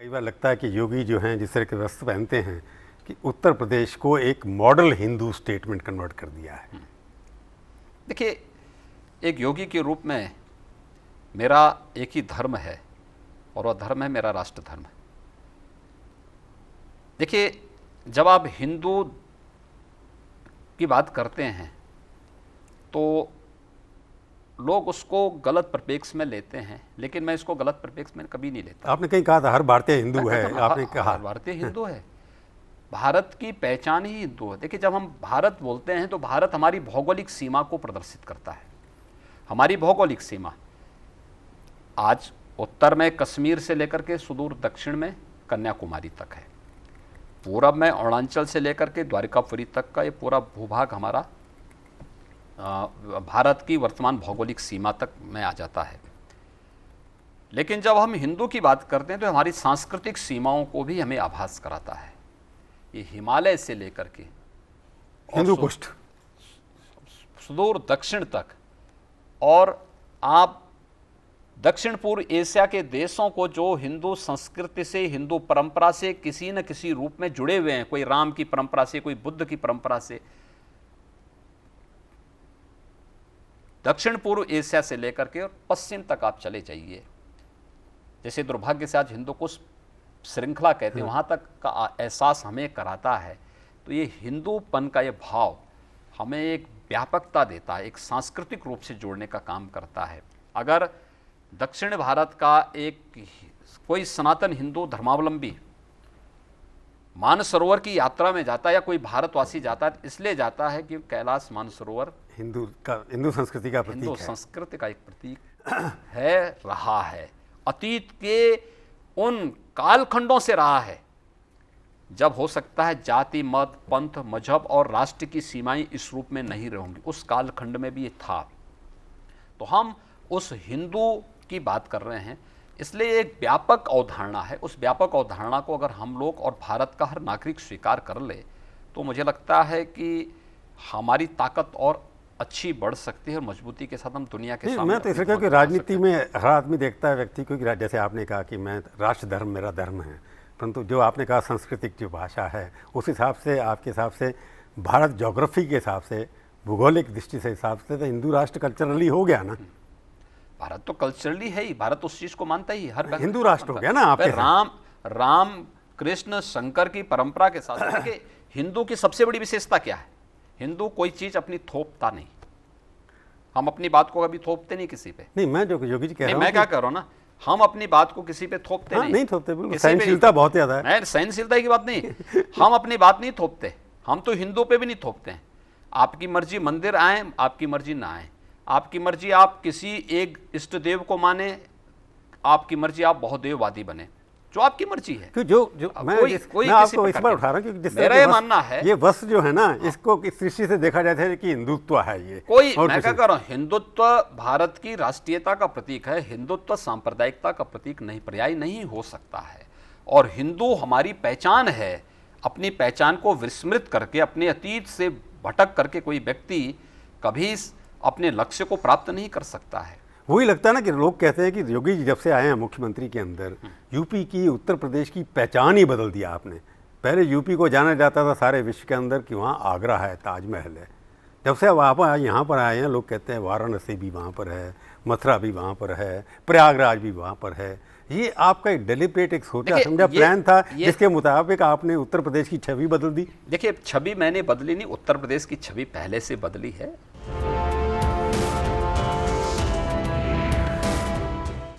कई बार लगता है कि योगी जो हैं जिस तरह के वस्त्र पहनते हैं कि उत्तर प्रदेश को एक मॉडल हिंदू स्टेटमेंट कन्वर्ट कर दिया है। देखिए, एक योगी के रूप में मेरा एक ही धर्म है और वह धर्म है मेरा राष्ट्र धर्म। देखिए, जब आप हिंदू की बात करते हैं तो लोग उसको गलत परिप्रेक्ष्य में लेते हैं, लेकिन मैं इसको गलत परिप्रेक्ष्य में कभी नहीं लेता। आपने कहीं कहा था हर भारतीय हिंदू है, आपने कहा हर भारतीय हिंदू है। भारत की पहचान ही हिंदू है। देखिए, जब हम भारत बोलते हैं तो भारत हमारी भौगोलिक सीमा को प्रदर्शित करता है। हमारी भौगोलिक सीमा आज उत्तर में कश्मीर से लेकर के सुदूर दक्षिण में कन्याकुमारी तक है। पूरब में अरुणाचल से लेकर के द्वारिकापुरी तक का ये पूरा भूभाग हमारा भारत की वर्तमान भौगोलिक सीमा तक में आ जाता है। लेकिन जब हम हिंदू की बात करते हैं तो हमारी सांस्कृतिक सीमाओं को भी हमें आभास कराता है। ये हिमालय से लेकर के हिंदू कुष्ठ सुदूर दक्षिण तक, और आप दक्षिण पूर्व एशिया के देशों को जो हिंदू संस्कृति से, हिंदू परंपरा से किसी न किसी रूप में जुड़े हुए हैं, कोई राम की परंपरा से, कोई बुद्ध की परंपरा से, दक्षिण पूर्व एशिया से लेकर के और पश्चिम तक आप चले जाइए, जैसे दुर्भाग्य से आज हिंदू कुश श्रृंखला कहते हैं, वहां तक का एहसास हमें कराता है। तो ये हिंदूपन का ये भाव हमें एक व्यापकता देता है, एक सांस्कृतिक रूप से जोड़ने का काम करता है। अगर दक्षिण भारत का एक कोई सनातन हिंदू धर्मावलंबी मानसरोवर की यात्रा में जाता है या कोई भारतवासी जाता है, इसलिए जाता है कि कैलाश मानसरोवर हिंदू संस्कृति का प्रतीक है। हिंदू संस्कृति का एक प्रतीक है, रहा है, अतीत के उन कालखंडों से रहा है जब हो सकता है जाति, मत, पंथ, मजहब और राष्ट्र की सीमाएं इस रूप में नहीं रहेंगी। उस कालखंड में भी ये था। तो हम उस हिंदू की बात कर रहे हैं, इसलिए एक व्यापक अवधारणा है। उस व्यापक अवधारणा को अगर हम लोग और भारत का हर नागरिक स्वीकार कर ले तो मुझे लगता है कि हमारी ताकत और अच्छी बढ़ सकती है और मजबूती के साथ हम दुनिया के सामने। मैं तो इसे कहूँ कि राजनीति में हर आदमी देखता है व्यक्ति को, कि जैसे आपने कहा कि मैं राष्ट्र धर्म मेरा धर्म है, परंतु जो आपने कहा सांस्कृतिक जो भाषा है उस हिसाब से, आपके हिसाब से भारत ज्योग्राफी के हिसाब से, भूगोलिक दृष्टि से हिसाब से तो हिंदू राष्ट्र कल्चरली हो गया ना। भारत तो कल्चरली है ही, भारत उस चीज को मानता ही, हर हिंदू राष्ट्र हो गया ना आपके। राम कृष्ण शंकर की परंपरा के साथ देखिए, हिंदू की सबसे बड़ी विशेषता क्या है? हिंदू कोई चीज अपनी थोपता नहीं। हम अपनी बात को कभी थोपते नहीं किसी पे। नहीं, मैं जो योगी जी कह रहा हूं, मैं क्या कह रहा हूं ना, हम अपनी बात को किसी पे थोपते नहीं। नहीं थोपते, बिल्कुल सहनशीलता बहुत ज्यादा है। मैं सहनशीलता की बात नहीं, हम अपनी बात नहीं थोपते। हम तो हिंदू पे भी नहीं थोपते हैं। आपकी मर्जी मंदिर आए, आपकी मर्जी ना आए, आपकी मर्जी आप किसी एक इष्ट देव को माने, आपकी मर्जी आप बहुदेववादी बने, जो आपकी मर्जी है। तो जो मैं आपको इस बार उठा रहा हूं कि मेरा ये मानना है, ये वस्त्र जो है ना, इसको इस दृष्टि से देखा जाता है कि हिंदुत्व है ये। मैं क्या कर रहा हूं, हिंदुत्व भारत की राष्ट्रीयता का प्रतीक है। हिंदुत्व सांप्रदायिकता का प्रतीक नहीं, पर्याय नहीं हो सकता है। और हिंदू हमारी पहचान है। अपनी पहचान को विस्मृत करके, अपने अतीत से भटक करके कोई व्यक्ति कभी अपने लक्ष्य को प्राप्त नहीं कर सकता है। वही लगता है ना कि लोग कहते हैं कि योगी जी जब से आए हैं मुख्यमंत्री के अंदर, यूपी की, उत्तर प्रदेश की पहचान ही बदल दिया आपने। पहले यूपी को जाना जाता था सारे विश्व के अंदर कि वहाँ आगरा है, ताजमहल है। जब से अब आप यहाँ पर आए हैं, लोग कहते हैं वाराणसी भी वहाँ पर है, मथुरा भी वहाँ पर है, प्रयागराज भी वहाँ पर है। ये आपका एक डेलिब्रेट, एक सोचा समझा प्लान था जिसके मुताबिक आपने उत्तर प्रदेश की छवि बदल दी। देखिए, छवि मैंने बदली नहीं, उत्तर प्रदेश की छवि पहले से बदली है।